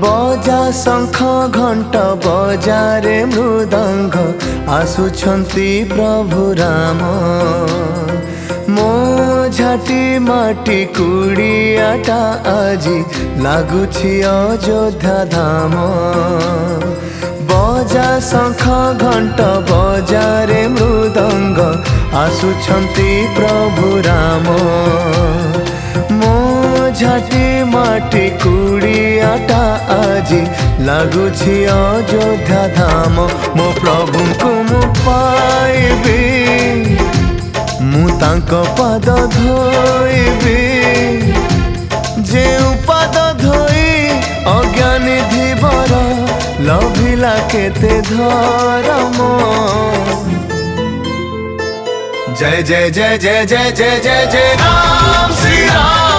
बजा शंख घंट बजारे मृदंग आसुछंती प्रभु राम। मो झाटी माटी कुड़ियाटा आजी लागुछि अयोध्या धाम। बजा शंख घंट बजारे मृदंग आसुछंती प्रभु राम। मो झाटी माटी कुड़ियाटा आजी लागुछि अयोध्या धाम। मो प्रभु को मु पाइबी मु तांको पाद धोइबी। जे पाद धोई अज्ञानी धीवर लभिला केते धर्म। जय जय जय जय जय जय जय जय राम श्री राम।